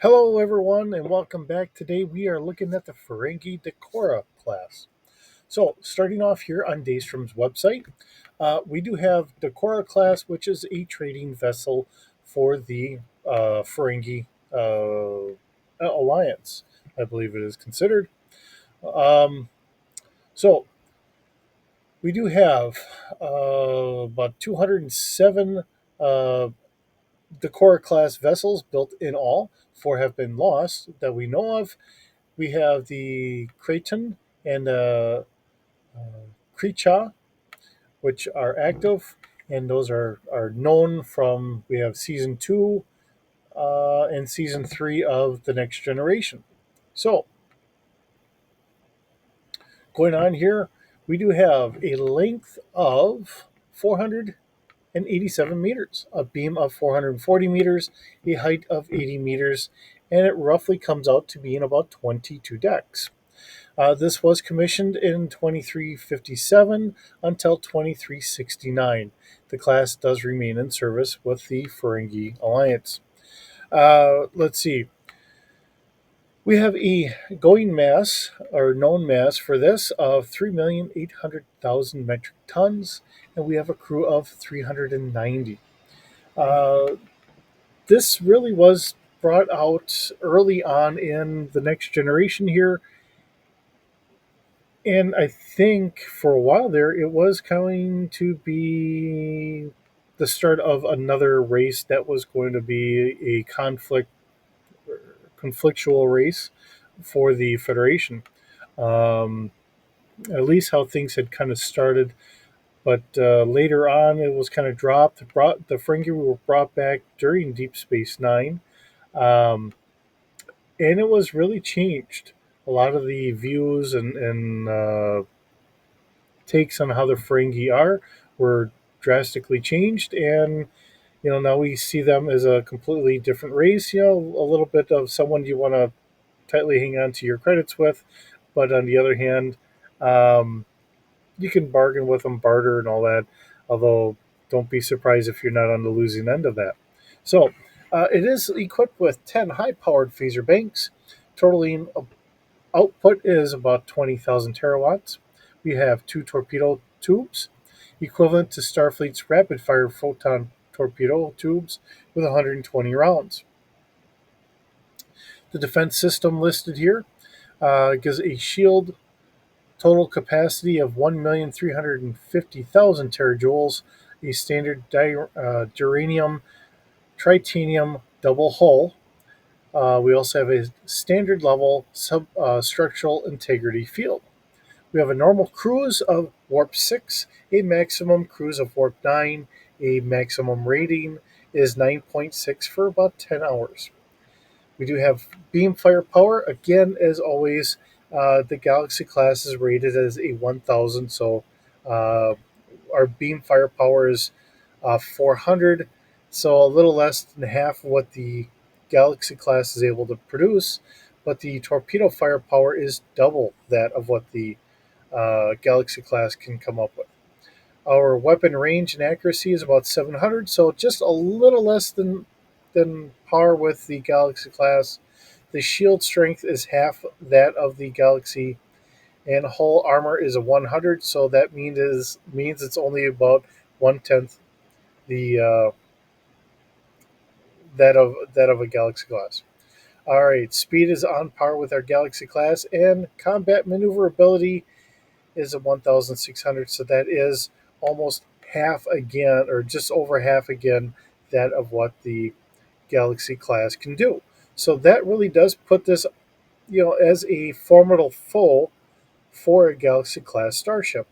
Hello, everyone, and welcome back. Today we are looking at the Ferengi Decora class. So, starting off here on Daystrom's website, we do have Decora class, which is a trading vessel for the Ferengi Alliance, I believe it is considered. Um, so, we do have about 207 uh, Decora class vessels built in all. Four have been lost that we know of. We have the Kraton and Kreecha, which are active, and those are known from we have season two and season three of the Next Generation. So going on here, we do have a length of 487 meters, a beam of 440 meters, a height of 80 meters, and it roughly comes out to be in about 22 decks. This was commissioned in 2357 until 2369. The class does remain in service with the Ferengi Alliance. Let's see. We have a going mass or known mass for this of 3,800,000 metric tons, and we have a crew of 390. Uh, this really was brought out early on in the Next Generation here. And I think for a while there, it was going to be the start of another race that was going to be a conflictual race for the Federation. Um, at least how things had kind of started, but later on it was kind of dropped. The Ferengi were brought back during Deep Space Nine, um, and it was really changed. A lot of the views and takes on how the Ferengi are were drastically changed, and now we see them as a completely different race. A little bit of someone you want to tightly hang on to your credits with, but on the other hand, um, you can bargain with them, barter, and all that. Although, don't be surprised if you're not on the losing end of that. So, it is equipped with 10 high-powered phaser banks, totaling output is about 20,000 terawatts. We have two torpedo tubes, equivalent to Starfleet's rapid fire photon torpedo tubes with 120 rounds. The defense system listed here gives a shield total capacity of 1,350,000 terajoules, a standard duranium tritanium double hull. We also have a standard level structural integrity field. We have a normal cruise of warp 6, a maximum cruise of warp 9, a maximum rating is 9.6 for about 10 hours. We do have beam firepower. Again, as always, the Galaxy class is rated as a 1000, so uh, our beam firepower is 400, so a little less than half of what the Galaxy class is able to produce, but the torpedo firepower is double that of what the Galaxy class can come up with. Our weapon range and accuracy is about 700, so just a little less than par with the Galaxy class. The shield strength is half that of the Galaxy, and hull armor is a 100, so that means it's only about 1/10 the that of a Galaxy class. All right, speed is on par with our Galaxy class, and combat maneuverability is a 1,600, so that is almost half again, or just over half again, that of what the Galaxy class can do. So that really does put this, as a formidable foe for a Galaxy class starship.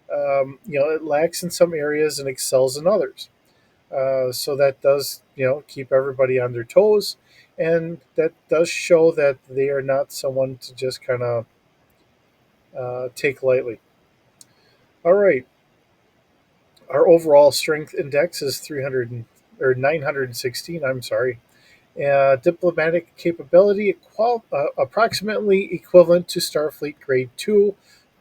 It lacks in some areas and excels in others. So that does, keep everybody on their toes, and that does show that they are not someone to just kind of take lightly. All right, our overall strength index is 300 or 916. I'm sorry. Diplomatic capability approximately equivalent to Starfleet Grade 2,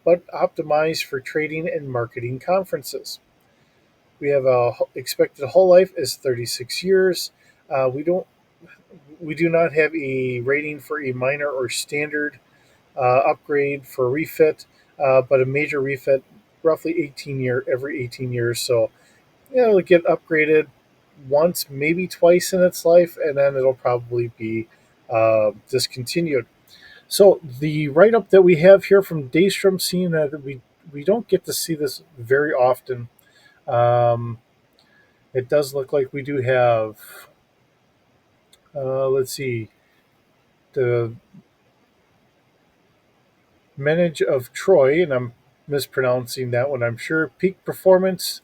but optimized for trading and marketing conferences. We have a expected whole life is 36 years. We don't. We do not have a rating for a minor or standard upgrade for refit, but a major refit roughly every 18 years. So it'll get upgraded once, maybe twice in its life, and then it'll probably be discontinued. So the write up that we have here from Daystrom, seeing that we don't get to see this very often. Um, it does look like we do have. Let's see, the Menage of Troy, and I'm mispronouncing that one, I'm sure. Peak performance,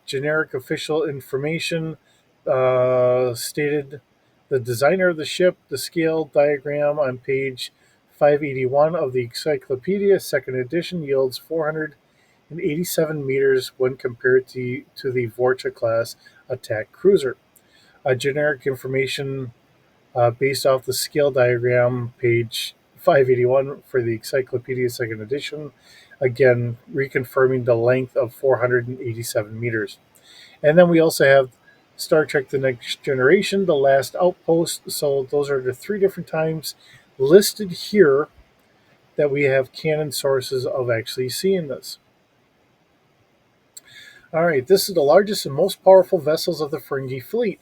generic official information stated the designer of the ship, the scale diagram on page 581 of the Encyclopedia, second edition, yields 487 meters when compared to the Vorcha class attack cruiser. Generic information based off the scale diagram, page 581 for the Encyclopedia Second Edition. Again, reconfirming the length of 487 meters. And then we also have Star Trek The Next Generation, The Last Outpost. So those are the three different times listed here that we have canon sources of actually seeing this. All right, this is the largest and most powerful vessels of the Ferengi fleet.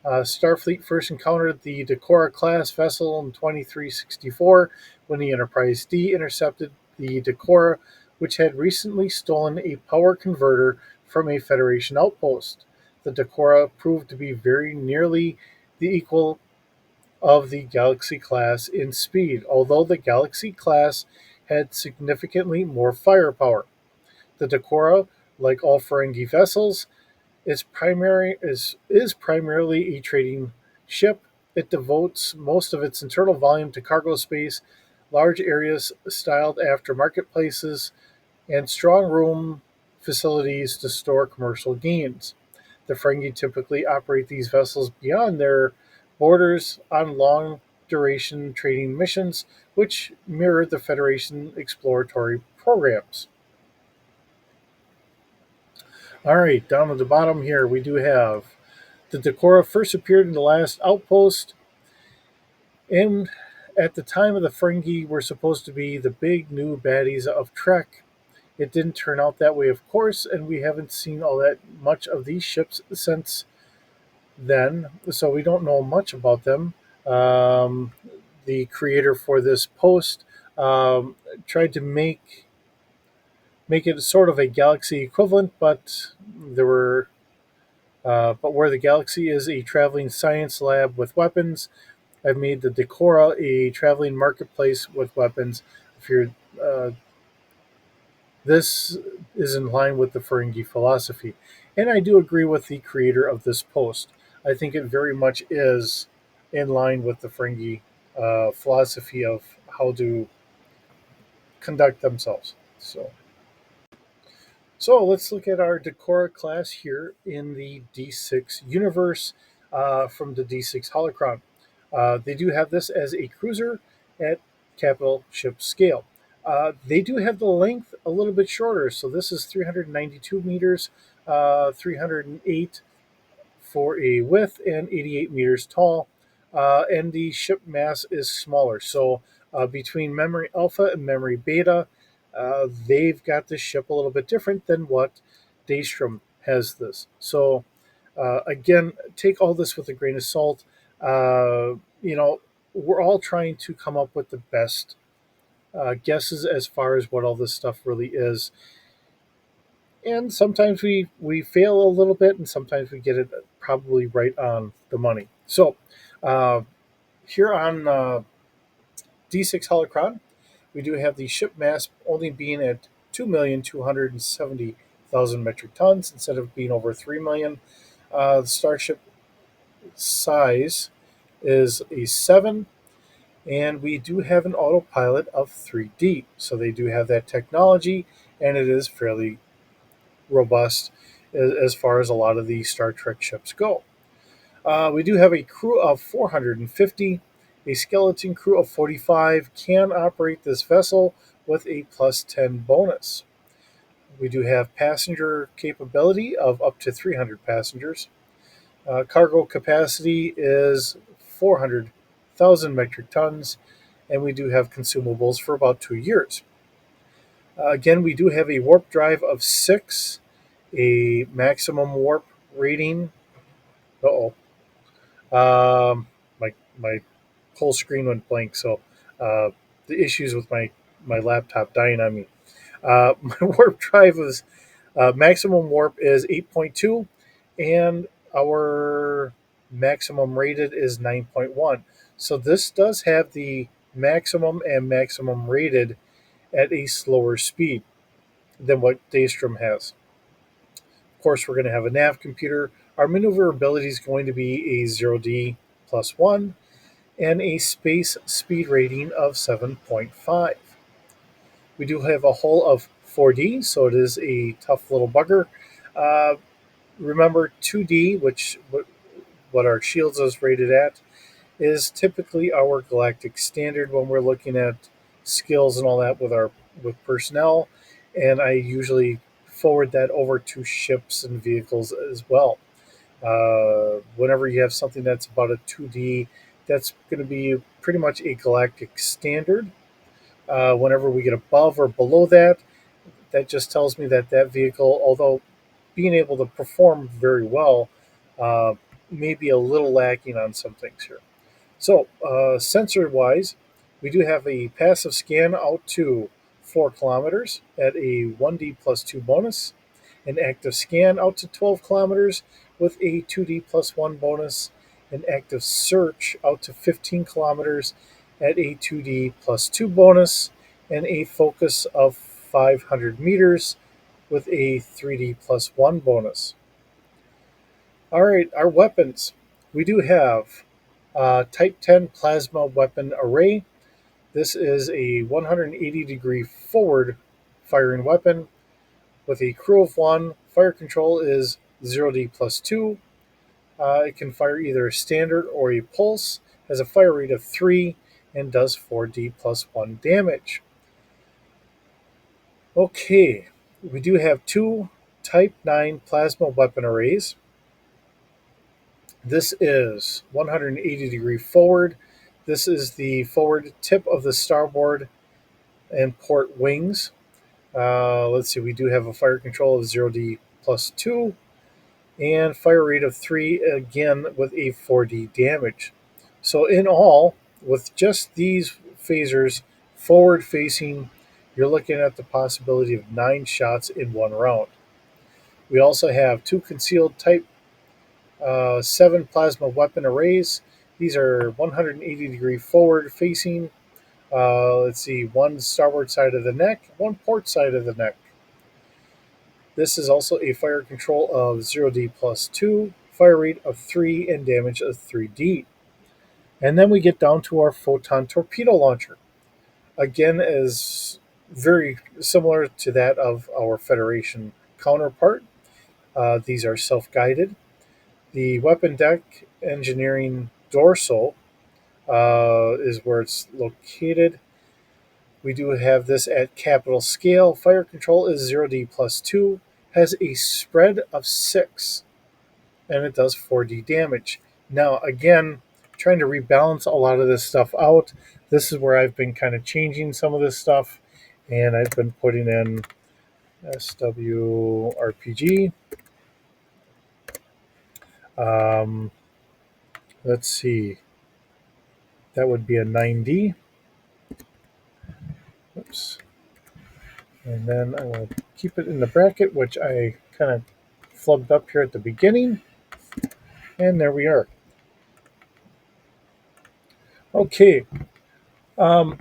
Starfleet first encountered the Decorah class vessel in 2364 when the Enterprise D intercepted the Decorah, which had recently stolen a power converter from a Federation outpost. The Decorah proved to be very nearly the equal of the Galaxy class in speed, although the Galaxy class had significantly more firepower. The Decorah, like all Ferengi vessels, is primarily a trading ship. It devotes most of its internal volume to cargo space, large areas styled after marketplaces, and strong room facilities to store commercial gains. The Ferengi typically operate these vessels beyond their borders on long duration trading missions, which mirror the Federation exploratory programs. All right, down at the bottom here, we do have the Decorah first appeared in The Last Outpost, and at the time of the Ferengi were supposed to be the big new baddies of Trek. It didn't turn out that way, of course, and we haven't seen all that much of these ships since then, so we don't know much about them. Um, the creator for this post tried to make it sort of a galaxy equivalent, but where the galaxy is a traveling science lab with weapons, I've made the Decorah a traveling marketplace with weapons. If you're This is in line with the Ferengi philosophy, and I do agree with the creator of this post. I think it very much is in line with the Ferengi philosophy of how to conduct themselves. So let's look at our Decorah class here in the D6 universe from the D6 Holocron. They do have this as a cruiser at capital ship scale. They do have the length a little bit shorter, so this is 392 meters, 308 for a width, and 88 meters tall. And the ship mass is smaller. So between Memory Alpha and Memory Beta, they've got this ship a little bit different than what Daystrom has this. So again, take all this with a grain of salt. You know, we're all trying to come up with the best guesses as far as what all this stuff really is. And sometimes we fail a little bit, and sometimes we get it probably right on the money. So uh, here on D6 Holocron, we do have the ship mass only being at 2,270,000 metric tons instead of being over 3 million. The starship size is a 7, and we do have an autopilot of 3D. So they do have that technology, and it is fairly robust as far as a lot of the Star Trek ships go. We do have a crew of 450. A skeleton crew of 45 can operate this vessel with a plus 10 bonus. We do have passenger capability of up to 300 passengers. Cargo capacity is 400,000 metric tons, and we do have consumables for about 2 years. Again, we do have a warp drive of 6, a maximum warp rating. Uh oh, my whole screen went blank. So the issues with my laptop dying on me. My warp drive was maximum warp is 8.2, and our maximum rated is 9.1. So this does have the maximum and maximum rated at a slower speed than what Daystrom has. Of course, we're going to have a nav computer. Our maneuverability is going to be a 0D plus 1 and a space speed rating of 7.5. We do have a hull of 4D, so it is a tough little bugger. Uh, Remember, 2D, which what our shields is rated at, is typically our galactic standard when we're looking at skills and all that with personnel, and I usually forward that over to ships and vehicles as well. Whenever you have something that's about a 2D, that's going to be pretty much a galactic standard. Whenever we get above or below that, that just tells me that that vehicle, although being able to perform very well, uh, may be a little lacking on some things here. So, sensor wise, we do have a passive scan out to 4 kilometers at a 1D plus 2 bonus, an active scan out to 12 kilometers with a 2D plus 1 bonus, an active search out to 15 kilometers at a 2D plus 2 bonus, and a focus of 500 meters with a 3D plus 1 bonus. All right, our weapons. We do have Type 10 Plasma Weapon Array. This is a 180-degree forward firing weapon with a crew of 1. Fire control is 0D plus 2. It can fire either a standard or a pulse, has a fire rate of 3, and does 4D plus 1 damage. Okay, we do have 2 Type 9 Plasma Weapon Arrays. This is 180-degree forward. This is the forward tip of the starboard and port wings. Let's see, we do have a fire control of 0D plus 2 and fire rate of 3, again with a 4D damage. So, in all, with just these phasers forward facing, you're looking at the possibility of 9 shots in one round. We also have 2 concealed type 7 plasma weapon arrays. These are 180-degree forward facing. Let's see, one starboard side of the neck, one port side of the neck. This is also a fire control of 0D plus 2, fire rate of 3, and damage of 3D. And then we get down to our photon torpedo launcher. Again, is very similar to that of our Federation counterpart. These are self guided. The weapon deck engineering dorsal is where it's located. We do have this at capital scale. Fire control is 0D plus 2, has a spread of 6, and it does 4D damage. Now, again, trying to rebalance a lot of this stuff out. This is where I've been kind of changing some of this stuff, and I've been putting in SWRPG. Um, let's see. That would be a 9D. Oops. And then I will keep it in the bracket, which I kind of flubbed up here at the beginning. And there we are. Okay. Um,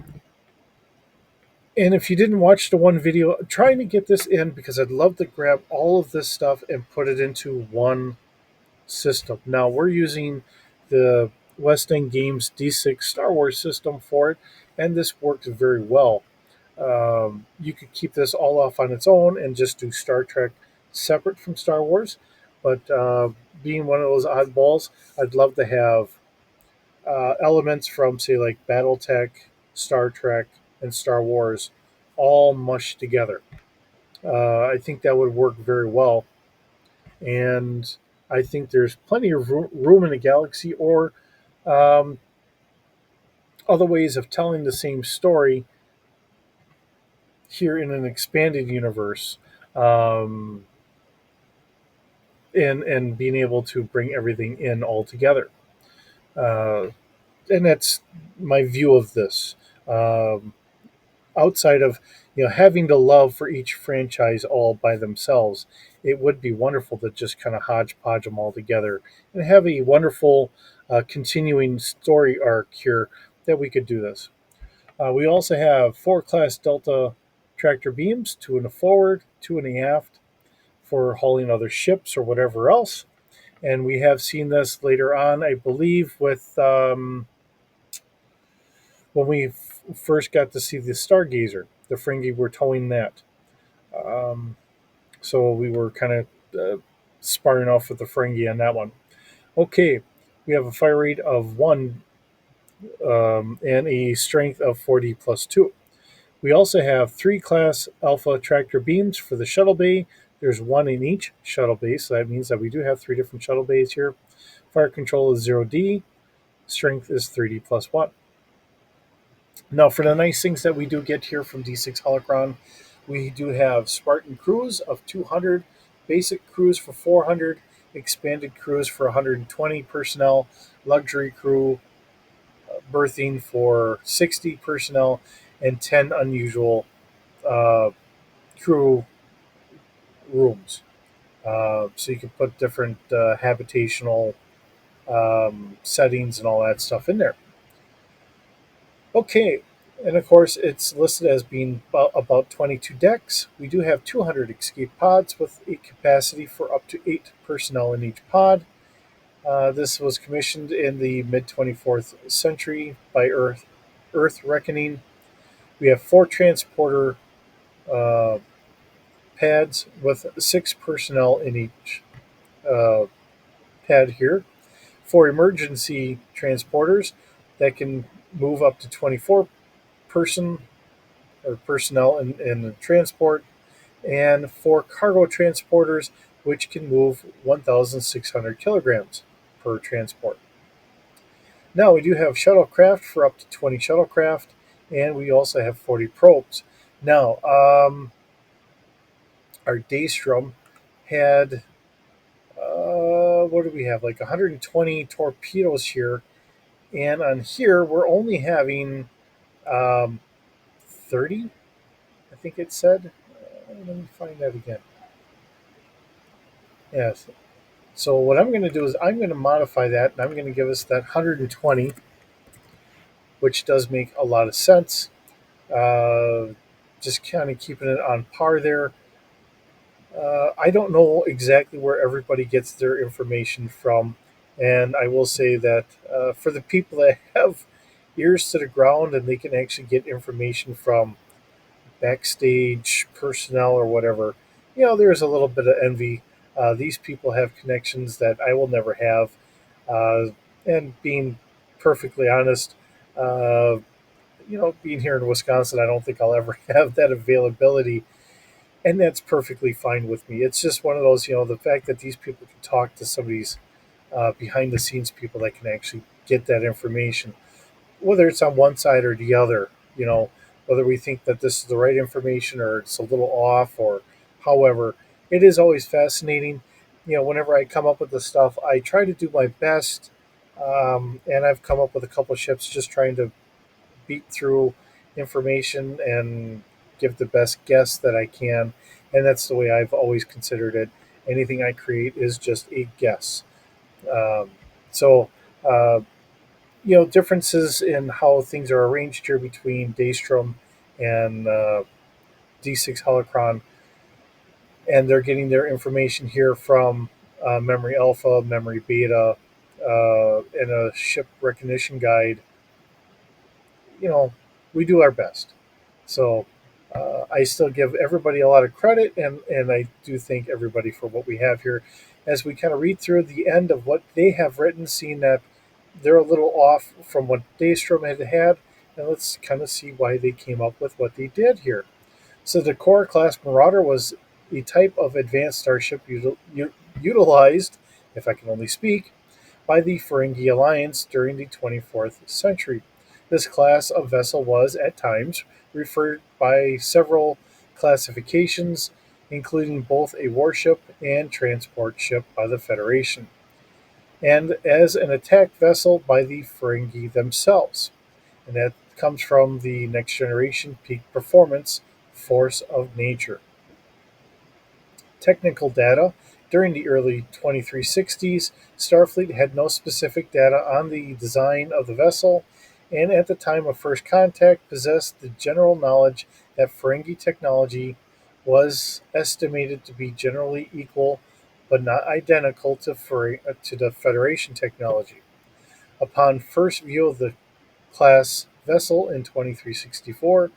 and if you didn't watch the one video, I'm trying to get this in because I'd love to grab all of this stuff and put it into one system. Now, we're using the West End Games D6 Star Wars system for it, and this works very well. You could keep this all off on its own and just do Star Trek separate from Star Wars. But being one of those oddballs, I'd love to have elements from, say, like Battletech, Star Trek, and Star Wars all mushed together. I think that would work very well. And I think there's plenty of room in the galaxy, or Um, Other ways of telling the same story here in an expanded universe, um, and being able to bring everything in all together. Uh, and that's my view of this. Um, Outside of having the love for each franchise all by themselves, it would be wonderful to just kind of hodgepodge them all together and have a wonderful continuing story arc here that we could do this. We also have four class Delta tractor beams, two in the forward, two in the aft for hauling other ships or whatever else. And we have seen this later on, I believe, with when we first got to see the Stargazer. The Ferengi were towing that. Um, so we were kind of sparring off with the Ferengi on that one. Okay, we have a fire rate of 1 and a strength of 40 plus 2. We also have three class Alpha tractor beams for the shuttle bay. There's one in each shuttle bay, so that means that we do have three different shuttle bays here. Fire control is 0D, strength is 3D plus 1. Now, for the nice things that we do get here from D6 Holocron, we do have Spartan crews of 200, basic crews for 400, expanded crews for 120 personnel, luxury crew berthing for 60 personnel, and 10 unusual uh, crew rooms. So you can put different habitational settings and all that stuff in there. Okay, and of course, it's listed as being about 22 decks. We do have 200 escape pods with a capacity for up to 8 personnel in each pod. This was commissioned in the mid 24th century by Earth Reckoning. We have 4 transporter uh, pads with 6 personnel in each uh, pad here. 4 emergency transporters that can move up to 24 person or personnel in the transport, and 4 cargo transporters, which can move 1,600 kilograms per transport. Now, we do have shuttlecraft for up to 20 shuttlecraft, and we also have 40 probes. Now, our Daystrom had, what do we have, like 120 torpedoes here, and on here, we're only having 30, I think it said. Let me find that again. Yes. So what I'm going to do is I'm going to modify that, and I'm going to give us that 120, which does make a lot of sense. Uh, just kind of keeping it on par there. I don't know exactly where everybody gets their information from, and I will say that for the people that have ears to the ground and they can actually get information from backstage personnel or whatever, there's a little bit of envy. These people have connections that I will never have. Uh, and being perfectly honest, uh, being here in Wisconsin, I don't think I'll ever have that availability. And that's perfectly fine with me. It's just one of those, the fact that these people can talk to somebody's behind the scenes people that can actually get that information, whether it's on one side or the other, whether we think that this is the right information or it's a little off or however, it is always fascinating. Whenever I come up with the stuff, I try to do my best. And I've come up with a couple of ships just trying to beat through information and give the best guess that I can. And that's the way I've always considered it. Anything I create is just a guess. Um, so, uh, differences in how things are arranged here between Daystrom and D6 Holocron, and they're getting their information here from Memory Alpha, Memory Beta, and a ship recognition guide. You know, we do our best. So I still give everybody a lot of credit, and I do thank everybody for what we have here. As we kind of read through the end of what they have written, seeing that they're a little off from what Daystrom had, and let's kind of see why they came up with what they did here. So the Core class Marauder was a type of advanced starship utilized, if I can only speak, by the Ferengi Alliance during the 24th century. This class of vessel was, at times, referred by several classifications, including both a warship and transport ship by the Federation, and as an attack vessel by the Ferengi themselves. And that comes from the Next Generation Peak Performance Force of Nature. Technical data. During the early 2360s, Starfleet had no specific data on the design of the vessel, and at the time of first contact possessed the general knowledge that Ferengi technology was estimated to be generally equal but not identical to the Federation technology. Upon first view of the class vessel in 2364,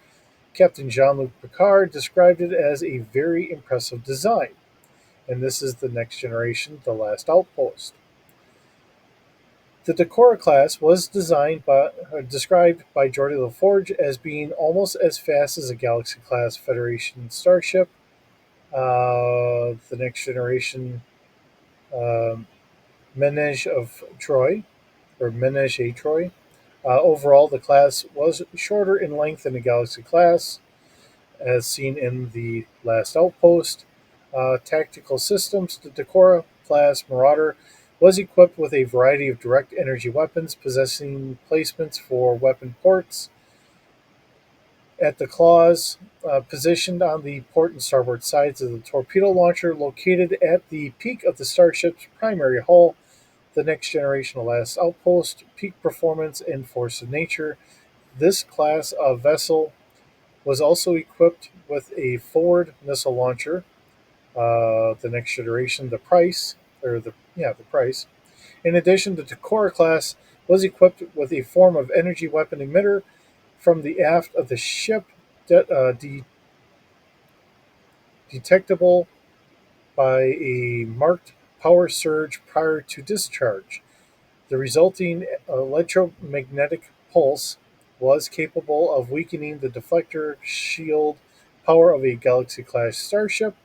Captain Jean Luc Picard described it as a very impressive design, and this is the Next Generation, The Last Outpost. The Decora class was described by Geordi LaForge as being almost as fast as a Galaxy class Federation starship. The Next Generation um, Menage of Troy, or Menage a Troy. Overall, the class was shorter in length than the Galaxy class, as seen in the Last Outpost. Tactical systems. The Decora class Marauder was equipped with a variety of direct energy weapons, possessing placements for weapon ports at the claws, positioned on the port and starboard sides of the torpedo launcher, located at the peak of the starship's primary hull. The Next Generation Last Outpost, Peak Performance, and Force of Nature. This class of vessel was also equipped with a forward missile launcher, the Next Generation, the Price, the Price. In addition, the Decora class was equipped with a form of energy weapon emitter from the aft of the ship, detectable by a marked power surge prior to discharge. The resulting electromagnetic pulse was capable of weakening the deflector shield power of a Galaxy class starship,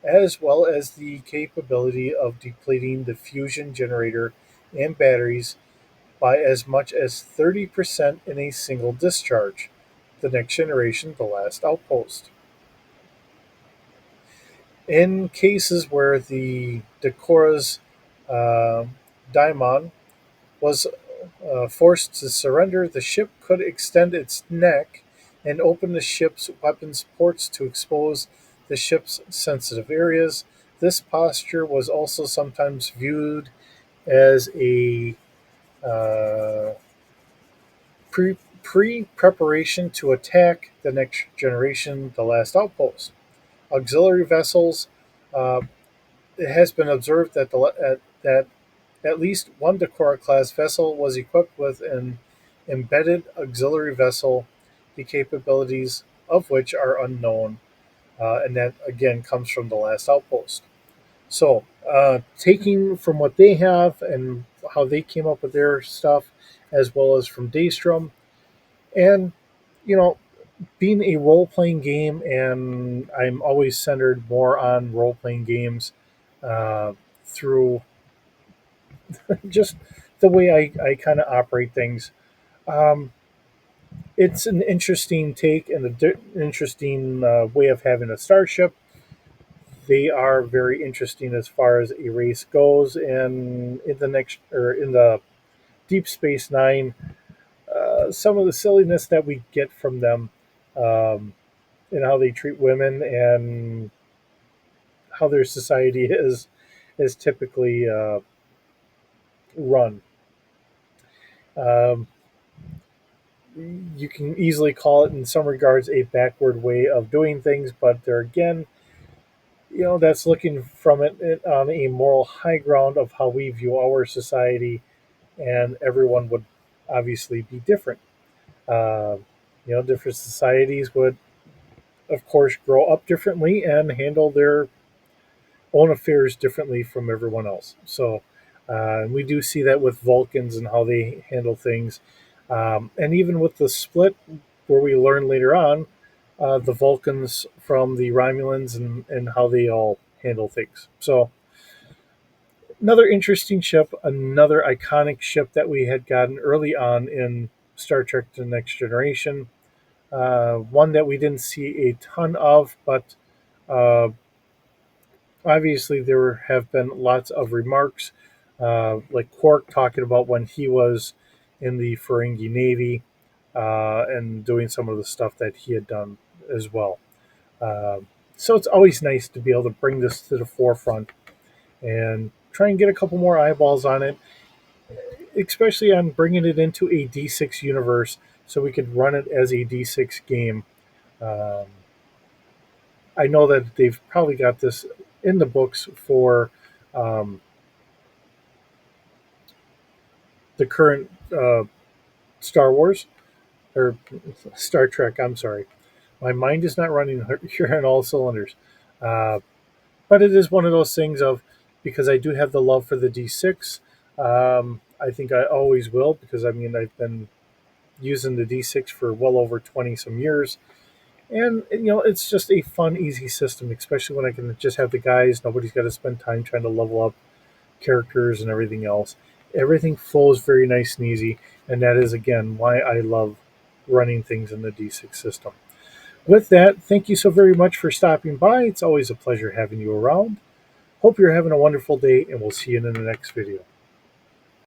as well as the capability of depleting the fusion generator and batteries by as much as 30% in a single discharge. The Next Generation, The Last Outpost. In cases where the Decora's uh, daimon was forced to surrender, the ship could extend its neck and open the ship's weapons ports to expose the ship's sensitive areas. This posture was also sometimes viewed as a uh, pre preparation to attack the Next Generation, The Last Outpost. Auxiliary vessels. Uh, it has been observed that at least one Decorac class vessel was equipped with an embedded auxiliary vessel, the capabilities of which are unknown, and that again comes from the Last Outpost. So, taking from what they have and how they came up with their stuff, as well as from Daystrom, and you know, being a role playing game, and I'm always centered more on role playing games through just the way I kind of operate things. Um, it's an interesting take and interesting way of having a starship. They are very interesting as far as a race goes, and in the Deep Space Nine, some of the silliness that we get from them, um, and how they treat women and how their society is typically run. Um, you can easily call it, in some regards, a backward way of doing things, but there again, that's looking from it on a moral high ground of how we view our society, and everyone would obviously be different. Uh, different societies would, of course, grow up differently and handle their own affairs differently from everyone else. So we do see that with Vulcans and how they handle things. And even with the split, where we learn later on, the Vulcans from the Romulans and how they all handle things. So Another interesting ship, another iconic ship that we had gotten early on in Star Trek The Next Generation. One that we didn't see a ton of, but uh, obviously there have been lots of remarks, like Quark talking about when he was in the Ferengi Navy and doing some of the stuff that he had done as well. Uh, so it's always nice to be able to bring this to the forefront and try and get a couple more eyeballs on it, especially on bringing it into a D6 universe so we could run it as a D6 game. Um, I know that they've probably got this in the books for um, the current Star Wars or Star Trek. I'm sorry. My mind is not running here on all cylinders. Uh, but it is one of those things of because I do have the love for the D6. I think I always will because I mean I've been using the D6 for well over 20 some years. And it's just a fun, easy system, especially when I can just have the guys. Nobody's got to spend time trying to level up characters and everything else. Everything flows very nice and easy, and that is again why I love running things in the D6 system. With that, thank you so very much for stopping by. It's always a pleasure having you around. Hope you're having a wonderful day, and we'll see you in the next video.